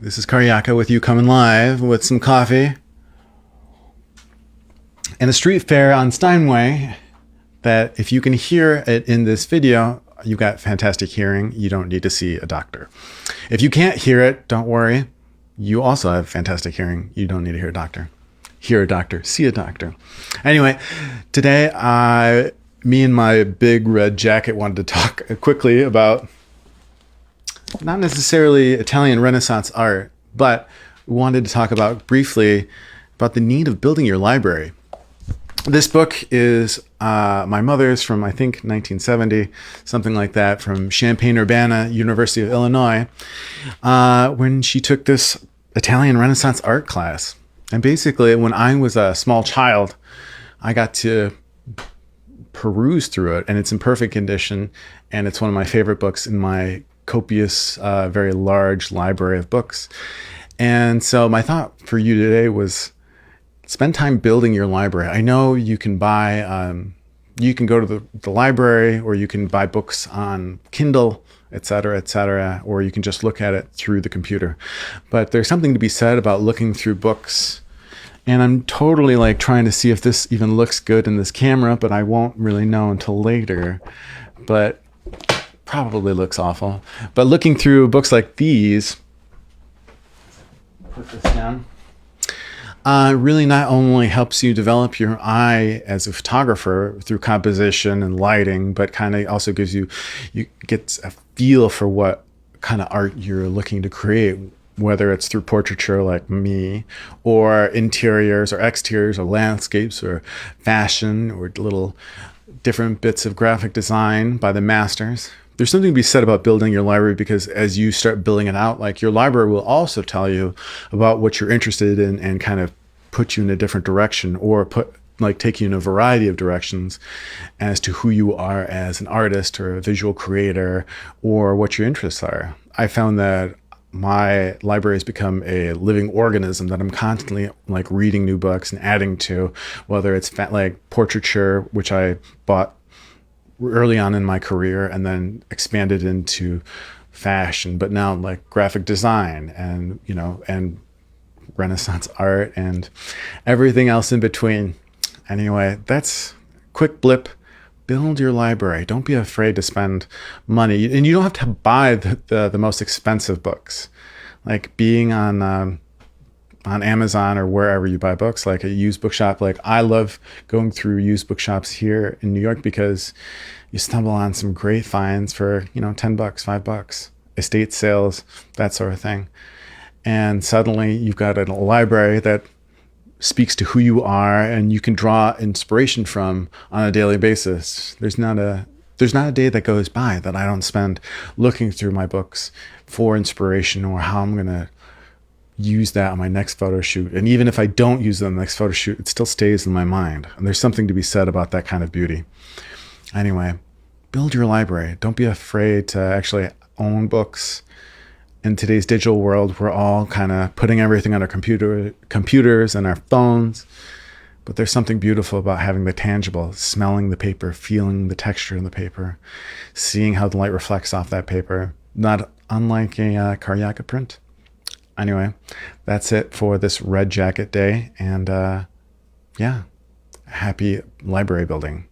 This is Karjaka with you coming live with some coffee and a street fair on Steinway that if you can hear it in this video, you've got fantastic hearing. You don't need to see a doctor. If you can't hear it, don't worry. You also have fantastic hearing. You don't need to hear a doctor. Hear a doctor, see a doctor. Anyway, today me and my big red jacket wanted to talk quickly about not necessarily Italian Renaissance art, but we wanted to talk about briefly about the need of building your library. This book is my mother's from, I think, 1970, something like that, from Champaign-Urbana, University of Illinois, when she took this Italian Renaissance art class. And basically, when I was a small child, I got to peruse through it, and it's in perfect condition, and it's one of my favorite books in my copious, very large library of books. And so my thought for you today was spend time building your library. I know you can buy, you can go to the library, or you can buy books on Kindle, etc., or you can just look at it through the computer. But there's something to be said about looking through books. And I'm totally like trying to see if this even looks good in this camera, but I won't really know until later. But probably looks awful. But looking through books like these, put this down, really not only helps you develop your eye as a photographer through composition and lighting, but kind of also gives you get a feel for what kind of art you're looking to create, whether it's through portraiture like me, or interiors or exteriors or landscapes or fashion or little different bits of graphic design by the masters. There's something to be said about building your library, because as you start building it out, like, your library will also tell you about what you're interested in and kind of put you in a different direction, or take you in a variety of directions as to who you are as an artist or a visual creator, or what your interests are. I found that my library has become a living organism that I'm constantly like reading new books and adding to, whether it's like portraiture, which I bought early on in my career and then expanded into fashion, but now like graphic design and, and Renaissance art and everything else in between. Anyway, that's a quick blip. Build your library. Don't be afraid to spend money. And you don't have to buy the most expensive books. Like being on Amazon or wherever you buy books, like a used bookshop. Like, I love going through used bookshops here in New York because you stumble on some great finds for, $10, $5, estate sales, that sort of thing. And suddenly you've got a library that speaks to who you are and you can draw inspiration from on a daily basis. There's not a day that goes by that I don't spend looking through my books for inspiration, or how I'm going to use that on my next photo shoot. And even if I don't use it on the next photo shoot, it still stays in my mind. And there's something to be said about that kind of beauty. Anyway, build your library. Don't be afraid to actually own books. In today's digital world, we're all kind of putting everything on our computers and our phones. But there's something beautiful about having the tangible, smelling the paper, feeling the texture in the paper, seeing how the light reflects off that paper, not unlike a Karjaka print. Anyway, that's it for this red jacket day. And yeah, happy library building.